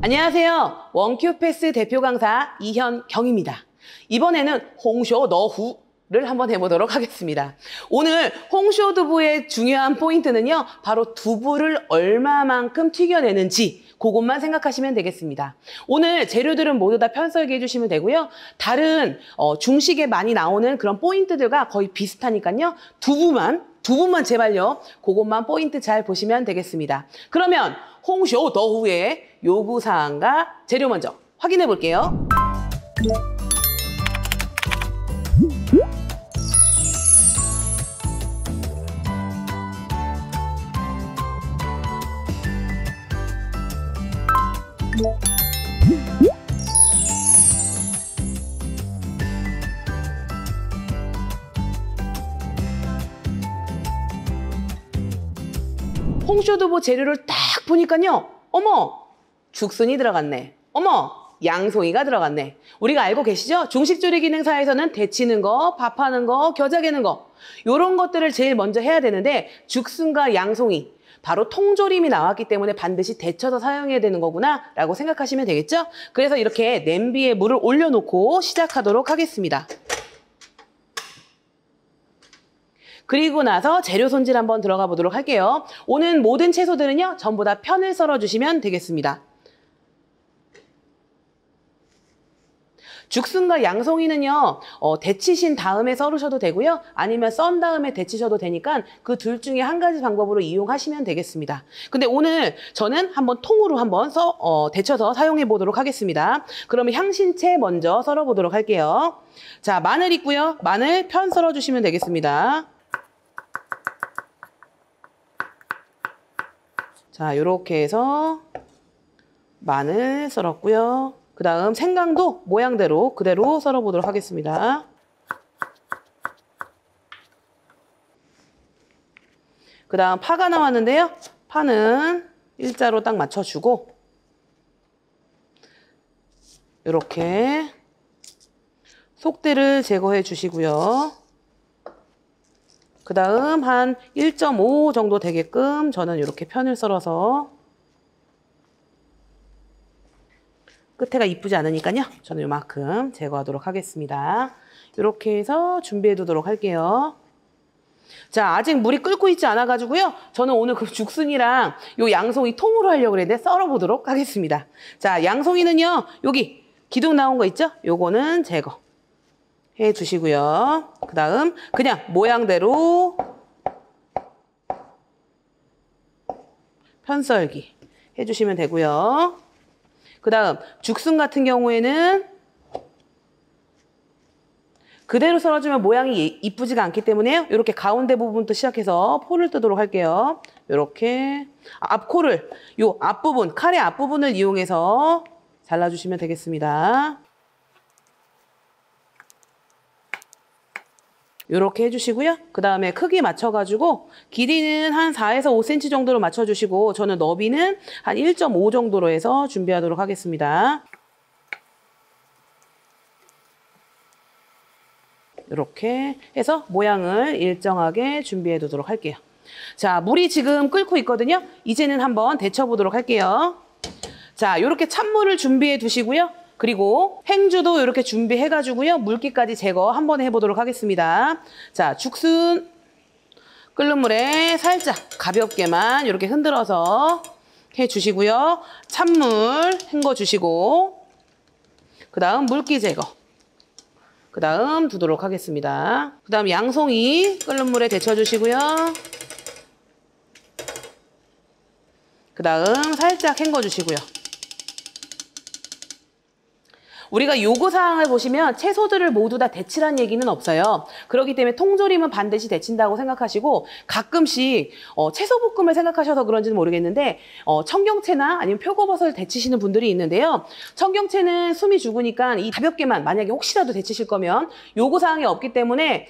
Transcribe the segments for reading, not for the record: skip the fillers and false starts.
안녕하세요. 원큐패스 대표 강사 이현경입니다. 이번에는 홍쇼 너후를 한번 해보도록 하겠습니다. 오늘 홍쇼 두부의 중요한 포인트는요, 바로 두부를 얼마만큼 튀겨내는지 그것만 생각하시면 되겠습니다. 오늘 재료들은 모두 다 편썰기 해주시면 되고요. 다른 중식에 많이 나오는 그런 포인트들과 거의 비슷하니까요. 두부만 제발요. 그것만 포인트 잘 보시면 되겠습니다. 그러면 홍쇼 더후의 요구사항과 재료 먼저 확인해 볼게요. 홍쇼두부 재료를 딱 보니까요. 어머, 죽순이 들어갔네. 어머, 양송이가 들어갔네. 우리가 알고 계시죠? 중식조리기능사에서는 데치는 거, 밥하는 거, 겨자개는 거 이런 것들을 제일 먼저 해야 되는데 죽순과 양송이 바로 통조림이 나왔기 때문에 반드시 데쳐서 사용해야 되는 거구나 라고 생각하시면 되겠죠? 그래서 이렇게 냄비에 물을 올려놓고 시작하도록 하겠습니다. 그리고 나서 재료 손질 한번 들어가 보도록 할게요. 오는 모든 채소들은요, 전부 다 편을 썰어주시면 되겠습니다. 죽순과 양송이는요, 데치신 다음에 썰으셔도 되고요. 아니면 썬 다음에 데치셔도 되니까 그 둘 중에 한 가지 방법으로 이용하시면 되겠습니다. 근데 오늘 저는 한번 통으로 한번 데쳐서 사용해 보도록 하겠습니다. 그러면 향신채 먼저 썰어 보도록 할게요. 자, 마늘 있고요. 마늘 편 썰어 주시면 되겠습니다. 자, 요렇게 해서 마늘 썰었고요. 그 다음 생강도 모양대로 그대로 썰어보도록 하겠습니다. 그 다음 파가 나왔는데요. 파는 일자로 딱 맞춰주고 이렇게 속대를 제거해 주시고요. 그 다음 한 1.5 정도 되게끔 저는 이렇게 편을 썰어서 끝에가 이쁘지 않으니까요. 저는 이만큼 제거하도록 하겠습니다. 이렇게 해서 준비해 두도록 할게요. 자, 아직 물이 끓고 있지 않아가지고요. 저는 오늘 그 죽순이랑 요 양송이 통으로 하려고 그랬는데 썰어보도록 하겠습니다. 자, 양송이는요. 여기 기둥 나온 거 있죠? 요거는 제거 해 주시고요. 그 다음 그냥 모양대로 편썰기 해주시면 되고요. 그 다음 죽순 같은 경우에는 그대로 썰어주면 모양이 이쁘지가 않기 때문에 이렇게 가운데 부분부터 시작해서 포를 뜨도록 할게요. 이렇게 앞코를, 요 앞부분, 칼의 앞부분을 이용해서 잘라주시면 되겠습니다. 이렇게 해주시고요. 그 다음에 크기 맞춰가지고 길이는 한 4에서 5cm 정도로 맞춰주시고 저는 너비는 한 1.5 정도로 해서 준비하도록 하겠습니다. 이렇게 해서 모양을 일정하게 준비해 두도록 할게요. 자, 물이 지금 끓고 있거든요. 이제는 한번 데쳐보도록 할게요. 자, 이렇게 찬물을 준비해 두시고요. 그리고 행주도 이렇게 준비해가지고요. 물기까지 제거 한번 해보도록 하겠습니다. 자, 죽순 끓는 물에 살짝 가볍게만 이렇게 흔들어서 해주시고요. 찬물 헹궈주시고 그 다음 물기 제거 그 다음 두도록 하겠습니다. 그 다음 양송이 끓는 물에 데쳐주시고요. 그 다음 살짝 헹궈주시고요. 우리가 요구사항을 보시면 채소들을 모두 다 데치란 얘기는 없어요. 그렇기 때문에 통조림은 반드시 데친다고 생각하시고 가끔씩 채소볶음을 생각하셔서 그런지는 모르겠는데 청경채나 아니면 표고버섯을 데치시는 분들이 있는데요. 청경채는 숨이 죽으니까 이 가볍게만 만약에 혹시라도 데치실 거면 요구사항이 없기 때문에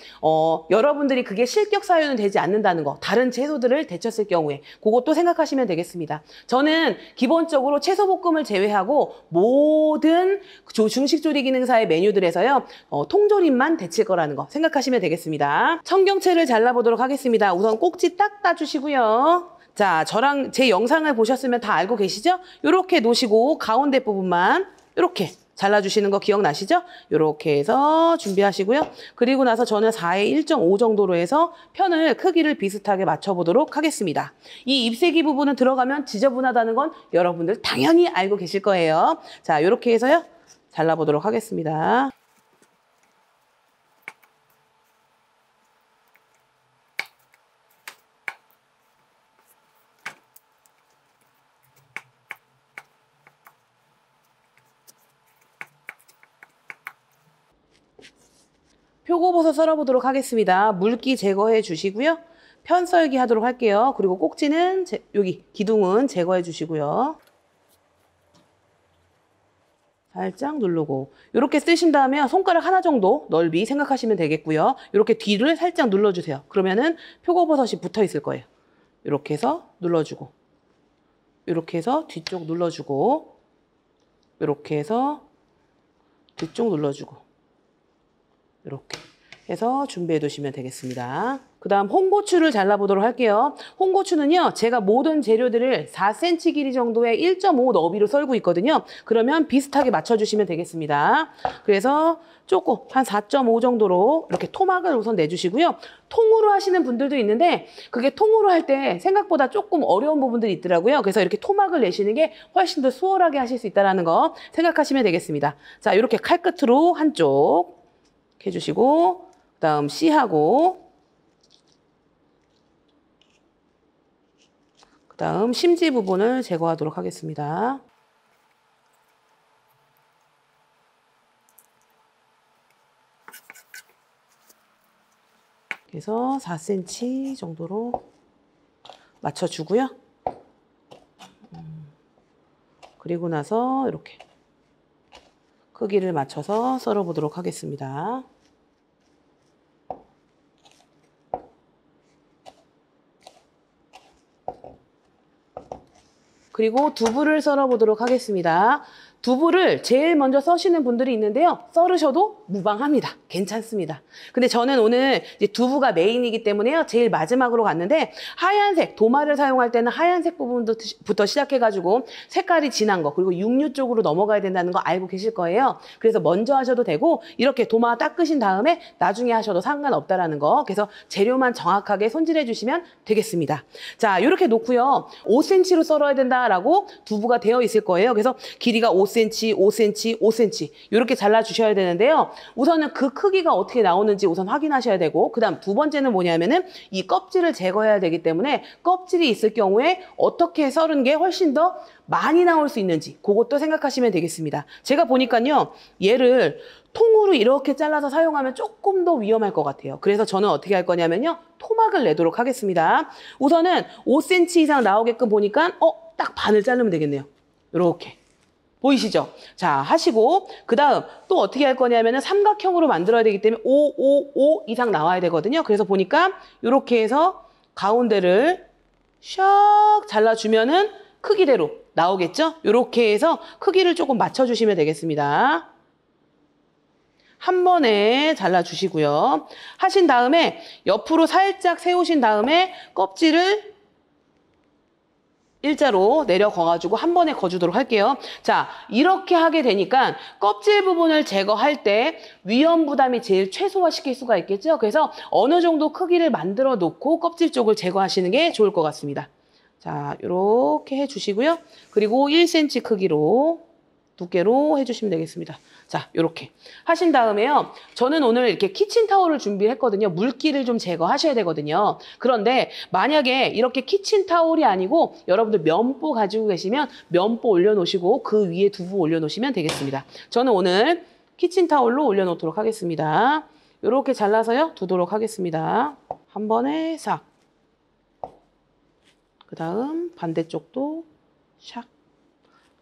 여러분들이 그게 실격 사유는 되지 않는다는 거. 다른 채소들을 데쳤을 경우에 그것도 생각하시면 되겠습니다. 저는 기본적으로 채소볶음을 제외하고 모든 중식조리기능사의 메뉴들에서요. 통조림만 데칠 거라는 거 생각하시면 되겠습니다. 청경채를 잘라보도록 하겠습니다. 우선 꼭지 딱 따주시고요. 자, 저랑 제 영상을 보셨으면 다 알고 계시죠? 이렇게 놓으시고 가운데 부분만 이렇게 잘라주시는 거 기억나시죠? 이렇게 해서 준비하시고요. 그리고 나서 저는 4에 1.5 정도로 해서 편을 크기를 비슷하게 맞춰보도록 하겠습니다. 이 잎새기 부분은 들어가면 지저분하다는 건 여러분들 당연히 알고 계실 거예요. 자, 이렇게 해서요. 잘라보도록 하겠습니다. 표고버섯 썰어보도록 하겠습니다. 물기 제거해 주시고요. 편 썰기 하도록 할게요. 그리고 꼭지는 여기 기둥은 제거해 주시고요. 살짝 누르고 이렇게 쓰신 다음에 손가락 하나 정도 넓이 생각하시면 되겠고요. 이렇게 뒤를 살짝 눌러주세요. 그러면은 표고버섯이 붙어 있을 거예요. 이렇게 해서 눌러주고 이렇게 해서 뒤쪽 눌러주고 이렇게 해서 뒤쪽 눌러주고 이렇게 해서 준비해 두시면 되겠습니다. 그 다음 홍고추를 잘라보도록 할게요. 홍고추는요, 제가 모든 재료들을 4cm 길이 정도의 1.5 너비로 썰고 있거든요. 그러면 비슷하게 맞춰주시면 되겠습니다. 그래서 조금 한 4.5 정도로 이렇게 토막을 우선 내주시고요. 통으로 하시는 분들도 있는데 그게 통으로 할 때 생각보다 조금 어려운 부분들이 있더라고요. 그래서 이렇게 토막을 내시는 게 훨씬 더 수월하게 하실 수 있다는 거 생각하시면 되겠습니다. 자, 이렇게 칼끝으로 한쪽 해주시고 그다음 C하고 그다음 심지 부분을 제거하도록 하겠습니다. 그래서 4cm 정도로 맞춰주고요. 그리고 나서 이렇게 크기를 맞춰서 썰어보도록 하겠습니다. 그리고 두부를 썰어보도록 하겠습니다. 두부를 제일 먼저 써시는 분들이 있는데요. 썰으셔도 무방합니다. 괜찮습니다. 근데 저는 오늘 이제 두부가 메인이기 때문에요. 제일 마지막으로 갔는데 하얀색, 도마를 사용할 때는 하얀색 부분부터 시작해가지고 색깔이 진한 거 그리고 육류 쪽으로 넘어가야 된다는 거 알고 계실 거예요. 그래서 먼저 하셔도 되고 이렇게 도마 닦으신 다음에 나중에 하셔도 상관없다라는 거. 그래서 재료만 정확하게 손질해 주시면 되겠습니다. 자, 이렇게 놓고요. 5cm로 썰어야 된다라고 두부가 되어 있을 거예요. 그래서 길이가 5cm, 5cm, 5cm 이렇게 잘라주셔야 되는데요. 우선은 그 크기가 어떻게 나오는지 우선 확인하셔야 되고 그 다음 두 번째는 뭐냐면은 이 껍질을 제거해야 되기 때문에 껍질이 있을 경우에 어떻게 썰은 게 훨씬 더 많이 나올 수 있는지 그것도 생각하시면 되겠습니다. 제가 보니까요. 얘를 통으로 이렇게 잘라서 사용하면 조금 더 위험할 것 같아요. 그래서 저는 어떻게 할 거냐면요. 토막을 내도록 하겠습니다. 우선은 5cm 이상 나오게끔 보니까 딱 반을 자르면 되겠네요. 이렇게. 보이시죠? 자, 하시고 그 다음 또 어떻게 할 거냐면은 삼각형으로 만들어야 되기 때문에 5, 5, 5 이상 나와야 되거든요. 그래서 보니까 이렇게 해서 가운데를 샥 잘라주면은 크기대로 나오겠죠? 이렇게 해서 크기를 조금 맞춰주시면 되겠습니다. 한 번에 잘라주시고요. 하신 다음에 옆으로 살짝 세우신 다음에 껍질을 일자로 내려 거가지고 한 번에 거주도록 할게요. 자, 이렇게 하게 되니까 껍질 부분을 제거할 때 위험 부담이 제일 최소화시킬 수가 있겠죠. 그래서 어느 정도 크기를 만들어 놓고 껍질 쪽을 제거하시는 게 좋을 것 같습니다. 자, 이렇게 해주시고요. 그리고 1cm 크기로 두께로 해주시면 되겠습니다. 자, 이렇게 하신 다음에요. 저는 오늘 이렇게 키친타올을 준비했거든요. 물기를 좀 제거하셔야 되거든요. 그런데 만약에 이렇게 키친타올이 아니고 여러분들 면보 가지고 계시면 면보 올려놓으시고 그 위에 두부 올려놓으시면 되겠습니다. 저는 오늘 키친타올로 올려놓도록 하겠습니다. 이렇게 잘라서요. 두도록 하겠습니다. 한 번에 싹. 그 다음 반대쪽도 샥.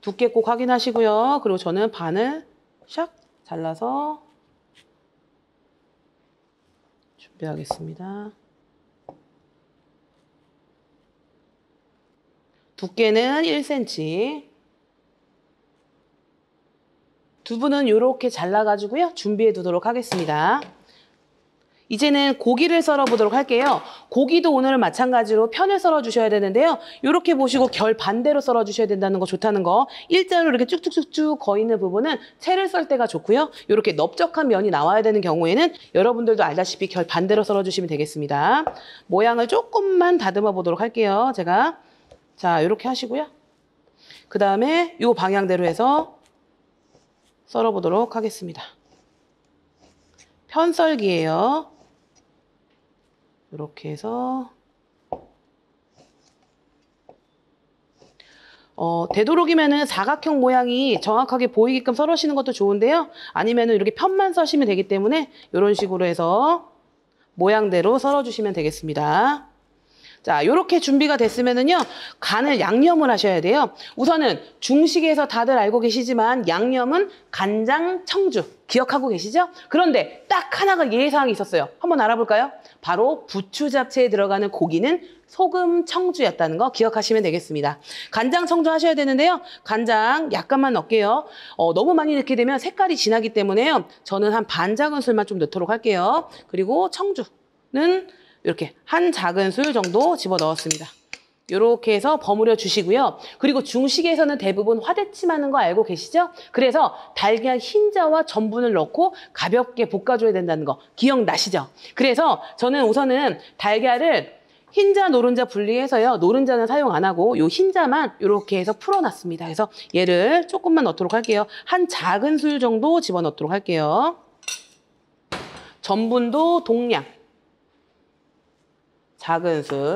두께 꼭 확인하시고요. 그리고 저는 반을 샥 잘라서 준비하겠습니다. 두께는 1cm. 두부는 이렇게 잘라가지고요. 준비해 두도록 하겠습니다. 이제는 고기를 썰어 보도록 할게요. 고기도 오늘은 마찬가지로 편을 썰어 주셔야 되는데요. 이렇게 보시고 결 반대로 썰어 주셔야 된다는 거 좋다는 거. 일자로 이렇게 쭉쭉쭉쭉 거 있는 부분은 채를 썰 때가 좋고요. 이렇게 넓적한 면이 나와야 되는 경우에는 여러분들도 알다시피 결 반대로 썰어 주시면 되겠습니다. 모양을 조금만 다듬어 보도록 할게요. 제가 자 이렇게 하시고요. 그 다음에 이 방향대로 해서 썰어 보도록 하겠습니다. 편썰기예요. 이렇게 해서 되도록이면은 사각형 모양이 정확하게 보이게끔 썰으시는 것도 좋은데요. 아니면은 이렇게 편만 써시면 되기 때문에 이런 식으로 해서 모양대로 썰어주시면 되겠습니다. 자, 이렇게 준비가 됐으면은요, 간을 양념을 하셔야 돼요. 우선은 중식에서 다들 알고 계시지만 양념은 간장, 청주 기억하고 계시죠? 그런데 딱 하나가 예의사항이 있었어요. 한번 알아볼까요? 바로 부추 잡채에 들어가는 고기는 소금, 청주였다는 거 기억하시면 되겠습니다. 간장, 청주 하셔야 되는데요. 간장 약간만 넣을게요. 너무 많이 넣게 되면 색깔이 진하기 때문에요. 저는 한 반 작은술만 좀 넣도록 할게요. 그리고 청주는 이렇게 한 작은술 정도 집어넣었습니다. 이렇게 해서 버무려 주시고요. 그리고 중식에서는 대부분 화대침 하는 거 알고 계시죠? 그래서 달걀 흰자와 전분을 넣고 가볍게 볶아줘야 된다는 거 기억나시죠? 그래서 저는 우선은 달걀을 흰자, 노른자 분리해서요. 노른자는 사용 안 하고 요 흰자만 이렇게 해서 풀어놨습니다. 그래서 얘를 조금만 넣도록 할게요. 한 작은술 정도 집어넣도록 할게요. 전분도 동량. 작은술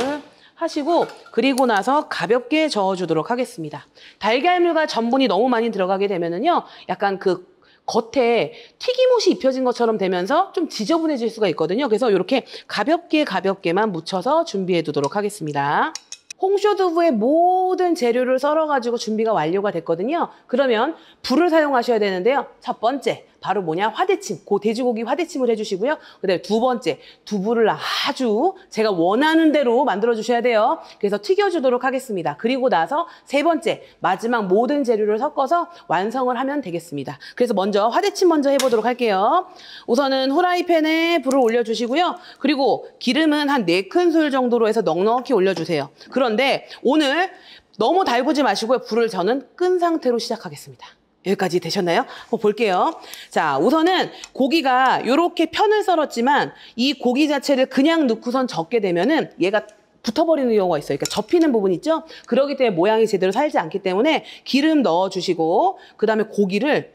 하시고 그리고 나서 가볍게 저어주도록 하겠습니다. 달걀물과 전분이 너무 많이 들어가게 되면은요, 약간 그 겉에 튀김옷이 입혀진 것처럼 되면서 좀 지저분해질 수가 있거든요. 그래서 이렇게 가볍게만 묻혀서 준비해 두도록 하겠습니다. 홍쇼두부의 모든 재료를 썰어가지고 준비가 완료가 됐거든요. 그러면 불을 사용하셔야 되는데요. 첫 번째, 바로 뭐냐? 화대침. 돼지고기 화대침을 해주시고요. 그 다음에 두 번째, 두부를 아주 제가 원하는 대로 만들어주셔야 돼요. 그래서 튀겨주도록 하겠습니다. 그리고 나서 세 번째, 마지막 모든 재료를 섞어서 완성을 하면 되겠습니다. 그래서 먼저 화대침 먼저 해보도록 할게요. 우선은 후라이팬에 불을 올려주시고요. 그리고 기름은 한 4큰술 정도로 해서 넉넉히 올려주세요. 그런데 오늘 너무 달구지 마시고요. 불을 저는 끈 상태로 시작하겠습니다. 여기까지 되셨나요? 한번 볼게요. 자, 우선은 고기가 이렇게 편을 썰었지만 이 고기 자체를 그냥 넣고선 젓게 되면은 얘가 붙어버리는 경우가 있어요. 그러니까 접히는 부분 있죠? 그러기 때문에 모양이 제대로 살지 않기 때문에 기름 넣어주시고 그 다음에 고기를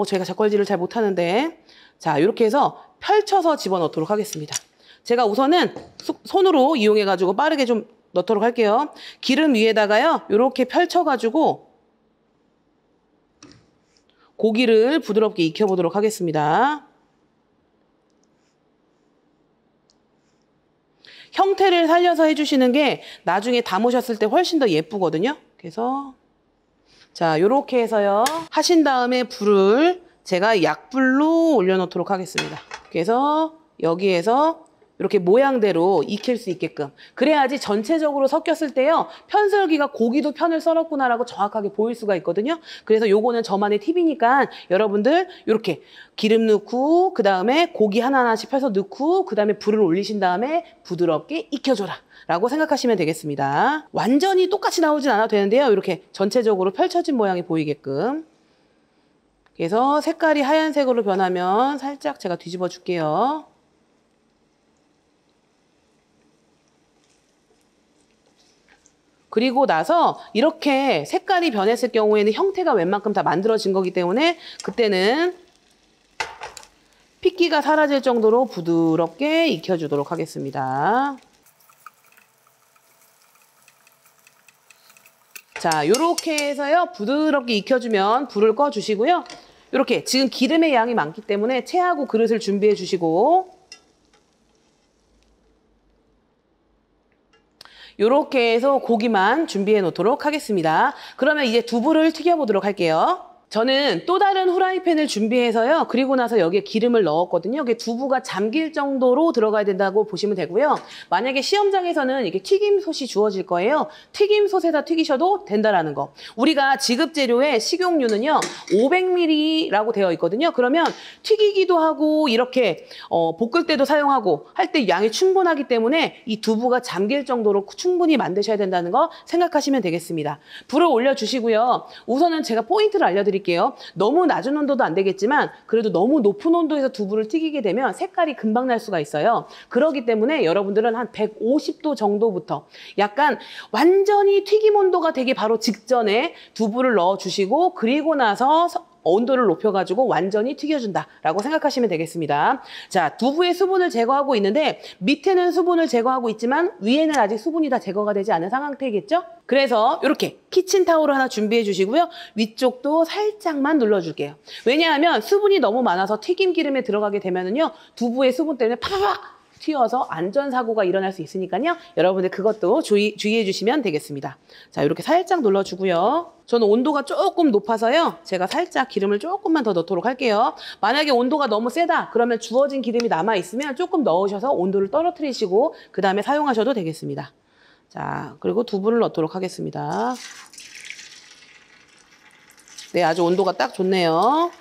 제가 젓갈질을 잘 못하는데 자, 이렇게 해서 펼쳐서 집어넣도록 하겠습니다. 제가 우선은 손으로 이용해가지고 빠르게 좀 넣도록 할게요. 기름 위에다가요. 이렇게 펼쳐가지고 고기를 부드럽게 익혀보도록 하겠습니다. 형태를 살려서 해주시는 게 나중에 담으셨을 때 훨씬 더 예쁘거든요. 그래서 자, 이렇게 해서요. 하신 다음에 불을 제가 약불로 올려놓도록 하겠습니다. 그래서 여기에서 이렇게 모양대로 익힐 수 있게끔. 그래야지 전체적으로 섞였을 때요. 편썰기가 고기도 편을 썰었구나라고 정확하게 보일 수가 있거든요. 그래서 요거는 저만의 팁이니까 여러분들 이렇게 기름 넣고 그 다음에 고기 하나하나씩 펴서 넣고 그 다음에 불을 올리신 다음에 부드럽게 익혀줘라 라고 생각하시면 되겠습니다. 완전히 똑같이 나오진 않아도 되는데요. 이렇게 전체적으로 펼쳐진 모양이 보이게끔. 그래서 색깔이 하얀색으로 변하면 살짝 제가 뒤집어 줄게요. 그리고 나서 이렇게 색깔이 변했을 경우에는 형태가 웬만큼 다 만들어진 거기 때문에 그때는 핏기가 사라질 정도로 부드럽게 익혀주도록 하겠습니다. 자, 요렇게 해서요. 부드럽게 익혀주면 불을 꺼주시고요. 이렇게 지금 기름의 양이 많기 때문에 체하고 그릇을 준비해 주시고 이렇게 해서 고기만 준비해 놓도록 하겠습니다. 그러면 이제 두부를 튀겨보도록 할게요. 저는 또 다른 후라이팬을 준비해서요. 그리고 나서 여기에 기름을 넣었거든요. 이게 두부가 잠길 정도로 들어가야 된다고 보시면 되고요. 만약에 시험장에서는 이게 튀김솥이 주어질 거예요. 튀김솥에다 튀기셔도 된다라는 거. 우리가 지급 재료에 식용유는요. 500ml라고 되어 있거든요. 그러면 튀기기도 하고 이렇게 볶을 때도 사용하고 할 때 양이 충분하기 때문에 이 두부가 잠길 정도로 충분히 만드셔야 된다는 거 생각하시면 되겠습니다. 불을 올려주시고요. 우선은 제가 포인트를 알려드릴게요. 너무 낮은 온도도 안 되겠지만 그래도 너무 높은 온도에서 두부를 튀기게 되면 색깔이 금방 날 수가 있어요. 그렇기 때문에 여러분들은 한 150도 정도부터 약간 완전히 튀김 온도가 되기 바로 직전에 두부를 넣어주시고 그리고 나서 온도를 높여가지고 완전히 튀겨준다라고 생각하시면 되겠습니다. 자, 두부의 수분을 제거하고 있는데 밑에는 수분을 제거하고 있지만 위에는 아직 수분이 다 제거가 되지 않은 상태겠죠? 그래서 이렇게 키친타올을 하나 준비해 주시고요. 위쪽도 살짝만 눌러줄게요. 왜냐하면 수분이 너무 많아서 튀김 기름에 들어가게 되면은요. 두부의 수분 때문에 팍팍 튀어서 안전사고가 일어날 수 있으니까요. 여러분들 그것도 주의해 주시면 되겠습니다. 자, 이렇게 살짝 눌러주고요. 저는 온도가 조금 높아서요. 제가 살짝 기름을 조금만 더 넣도록 할게요. 만약에 온도가 너무 세다 그러면 주어진 기름이 남아있으면 조금 넣으셔서 온도를 떨어뜨리시고 그 다음에 사용하셔도 되겠습니다. 자, 그리고 두부를 넣도록 하겠습니다. 네, 아주 온도가 딱 좋네요.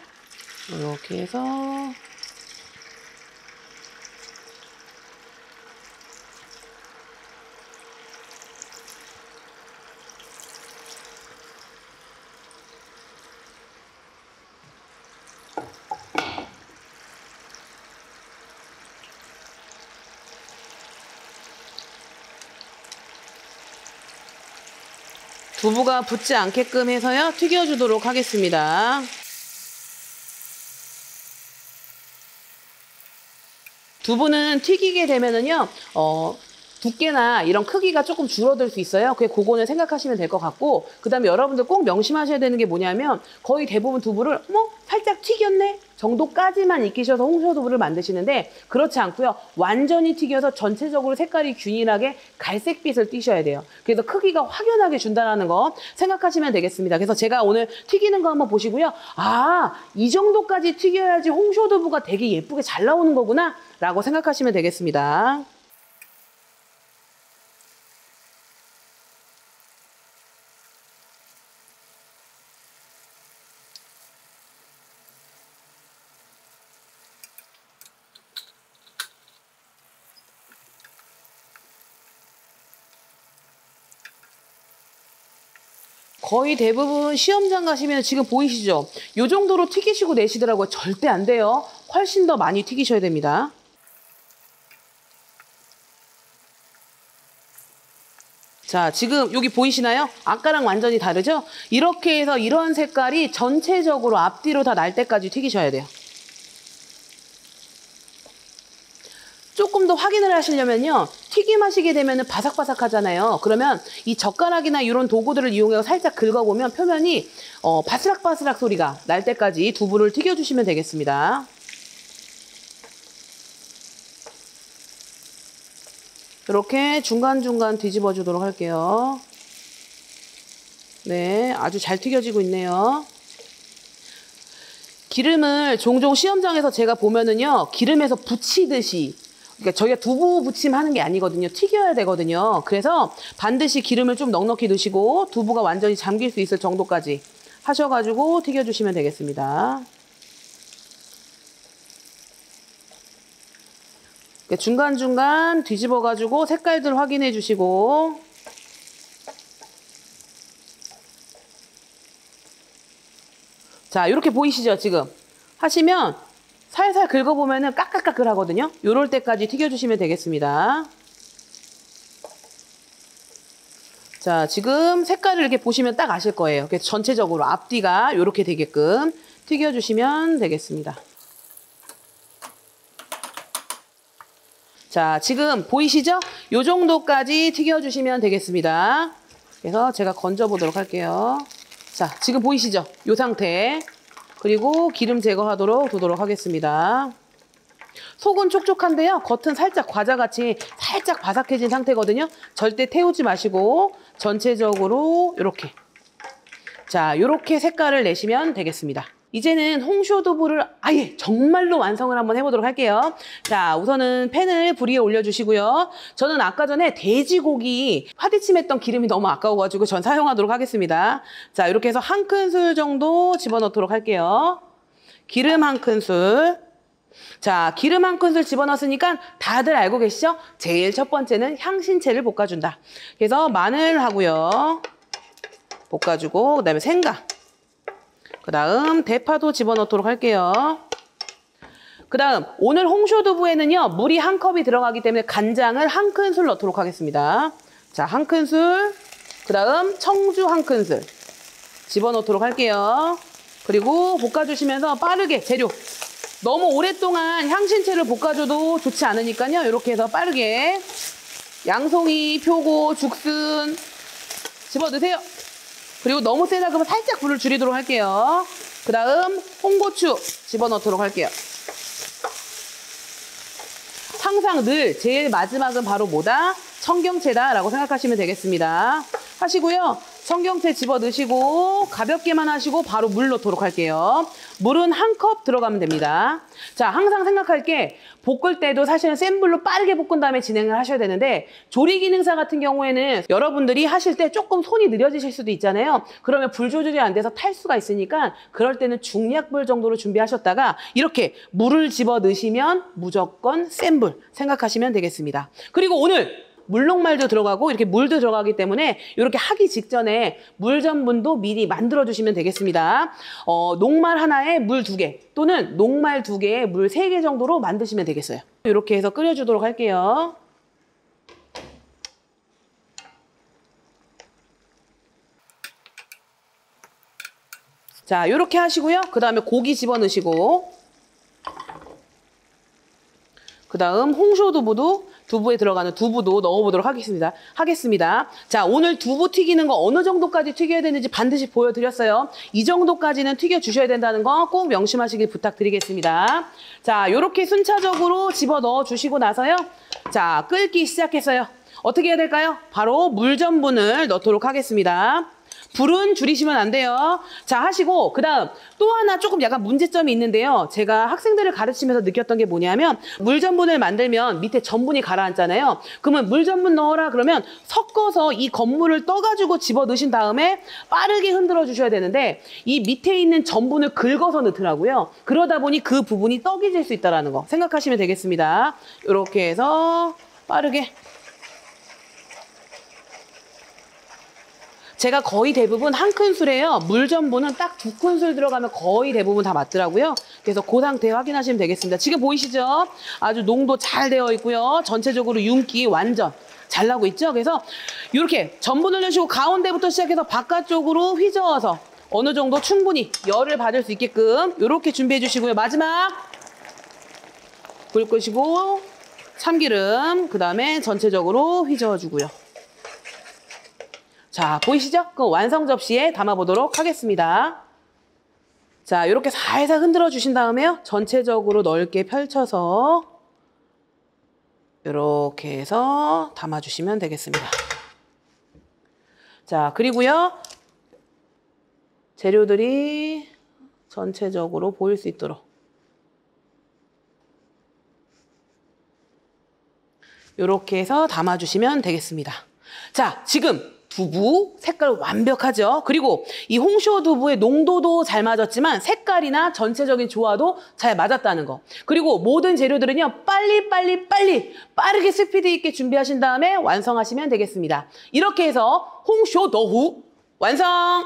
이렇게 해서 두부가 붙지 않게끔 해서요. 튀겨주도록 하겠습니다. 두부는 튀기게 되면은요. 두께나 이런 크기가 조금 줄어들 수 있어요. 그거는 생각하시면 될 것 같고 그 다음에 여러분들 꼭 명심하셔야 되는 게 뭐냐면 거의 대부분 두부를 살짝 튀겼네 정도까지만 익히셔서 홍쇼두부를 만드시는데 그렇지 않고요. 완전히 튀겨서 전체적으로 색깔이 균일하게 갈색빛을 띠셔야 돼요. 그래서 크기가 확연하게 준다는 거 생각하시면 되겠습니다. 그래서 제가 오늘 튀기는 거 한번 보시고요. 아, 이 정도까지 튀겨야지 홍쇼두부가 되게 예쁘게 잘 나오는 거구나 라고 생각하시면 되겠습니다. 거의 대부분 시험장 가시면 지금 보이시죠? 이 정도로 튀기시고 내시더라고요. 절대 안 돼요. 훨씬 더 많이 튀기셔야 됩니다. 자, 지금 여기 보이시나요? 아까랑 완전히 다르죠? 이렇게 해서 이런 색깔이 전체적으로 앞뒤로 다 날 때까지 튀기셔야 돼요. 조금 더 확인을 하시려면요. 튀김하시게 되면 바삭바삭하잖아요. 그러면 이 젓가락이나 이런 도구들을 이용해서 살짝 긁어보면 표면이 바스락바스락 소리가 날 때까지 두부를 튀겨주시면 되겠습니다. 이렇게 중간중간 뒤집어 주도록 할게요. 네, 아주 잘 튀겨지고 있네요. 기름을 종종 시험장에서 제가 보면은요. 기름에서 부치듯이 그러니까 저희가 두부 부침 하는 게 아니거든요. 튀겨야 되거든요. 그래서 반드시 기름을 좀 넉넉히 넣으시고 두부가 완전히 잠길 수 있을 정도까지 하셔가지고 튀겨주시면 되겠습니다. 중간중간 뒤집어가지고 색깔들 확인해 주시고 자, 이렇게 보이시죠? 지금 하시면 살살 긁어보면 까끌까끌 하거든요. 요럴 때까지 튀겨주시면 되겠습니다. 자, 지금 색깔을 이렇게 보시면 딱 아실 거예요. 그래서 전체적으로 앞뒤가 이렇게 되게끔 튀겨주시면 되겠습니다. 자, 지금 보이시죠? 요 정도까지 튀겨주시면 되겠습니다. 그래서 제가 건져보도록 할게요. 자, 지금 보이시죠? 요 상태. 그리고 기름 제거하도록 두도록 하겠습니다. 속은 촉촉한데요. 겉은 살짝 과자같이 살짝 바삭해진 상태거든요. 절대 태우지 마시고 전체적으로 이렇게 자, 이렇게 색깔을 내시면 되겠습니다. 이제는 홍쇼두부를 아예 정말로 완성을 한번 해보도록 할게요. 자, 우선은 팬을 불 위에 올려주시고요. 저는 아까 전에 돼지고기 파디침했던 기름이 너무 아까워가지고 전 사용하도록 하겠습니다. 자, 이렇게 해서 한 큰술 정도 집어넣도록 할게요. 기름 한 큰술. 자, 기름 한 큰술 집어넣었으니까 다들 알고 계시죠? 제일 첫 번째는 향신채를 볶아준다. 그래서 마늘하고요. 볶아주고, 그 다음에 생강. 그 다음 대파도 집어넣도록 할게요. 그 다음 오늘 홍쇼두부에는요 물이 한 컵이 들어가기 때문에 간장을 한 큰술 넣도록 하겠습니다. 자, 한 큰술. 그 다음 청주 한 큰술 집어넣도록 할게요. 그리고 볶아주시면서 빠르게 재료 너무 오랫동안 향신채를 볶아줘도 좋지 않으니까요. 이렇게 해서 빠르게 양송이, 표고, 죽순 집어넣으세요. 그리고 너무 세다 그러면 살짝 불을 줄이도록 할게요. 그 다음 홍고추 집어넣도록 할게요. 항상 늘 제일 마지막은 바로 뭐다? 청경채다라고 생각하시면 되겠습니다. 하시고요. 청경채 집어넣으시고 가볍게만 하시고 바로 물 넣도록 할게요. 물은 한 컵 들어가면 됩니다. 자, 항상 생각할 게 볶을 때도 사실은 센 불로 빠르게 볶은 다음에 진행을 하셔야 되는데 조리기능사 같은 경우에는 여러분들이 하실 때 조금 손이 느려지실 수도 있잖아요. 그러면 불 조절이 안 돼서 탈 수가 있으니까 그럴 때는 중약불 정도로 준비하셨다가 이렇게 물을 집어넣으시면 무조건 센 불 생각하시면 되겠습니다. 그리고 오늘 물녹말도 들어가고 이렇게 물도 들어가기 때문에 이렇게 하기 직전에 물 전분도 미리 만들어 주시면 되겠습니다. 녹말 하나에 물 2개 또는 녹말 2개에 물 3개 정도로 만드시면 되겠어요. 이렇게 해서 끓여주도록 할게요. 자, 이렇게 하시고요. 그 다음에 고기 집어넣으시고 그 다음 홍쇼두부도 두부에 들어가는 두부도 넣어보도록 하겠습니다. 자, 오늘 두부 튀기는 거 어느 정도까지 튀겨야 되는지 반드시 보여드렸어요. 이 정도까지는 튀겨주셔야 된다는 거 꼭 명심하시길 부탁드리겠습니다. 자, 이렇게 순차적으로 집어넣어 주시고 나서요. 자, 끓기 시작했어요. 어떻게 해야 될까요? 바로 물 전분을 넣도록 하겠습니다. 불은 줄이시면 안 돼요. 자, 하시고 그 다음 또 하나 조금 약간 문제점이 있는데요. 제가 학생들을 가르치면서 느꼈던 게 뭐냐면 물 전분을 만들면 밑에 전분이 가라앉잖아요. 그러면 물 전분 넣어라 그러면 섞어서 이 건물을 떠가지고 집어 넣으신 다음에 빠르게 흔들어 주셔야 되는데 이 밑에 있는 전분을 긁어서 넣더라고요. 그러다 보니 그 부분이 떡이 질 수 있다는 거 생각하시면 되겠습니다. 이렇게 해서 빠르게 제가 거의 대부분 한 큰술에요. 물 전분은 딱 2큰술 들어가면 거의 대부분 다 맞더라고요. 그래서 그 상태 확인하시면 되겠습니다. 지금 보이시죠? 아주 농도 잘 되어 있고요. 전체적으로 윤기 완전 잘 나고 있죠? 그래서 이렇게 전분을 넣으시고 가운데부터 시작해서 바깥쪽으로 휘저어서 어느 정도 충분히 열을 받을 수 있게끔 이렇게 준비해 주시고요. 마지막 불 끄시고 참기름 그 다음에 전체적으로 휘저어 주고요. 자, 보이시죠? 그 완성 접시에 담아보도록 하겠습니다. 자, 이렇게 살살 흔들어 주신 다음에요. 전체적으로 넓게 펼쳐서 이렇게 해서 담아주시면 되겠습니다. 자, 그리고요. 재료들이 전체적으로 보일 수 있도록 이렇게 해서 담아주시면 되겠습니다. 자, 지금 두부 색깔 완벽하죠? 그리고 이 홍쇼두부의 농도도 잘 맞았지만 색깔이나 전체적인 조화도 잘 맞았다는 거. 그리고 모든 재료들은요. 빠르게 스피드 있게 준비하신 다음에 완성하시면 되겠습니다. 이렇게 해서 홍쇼두부 완성!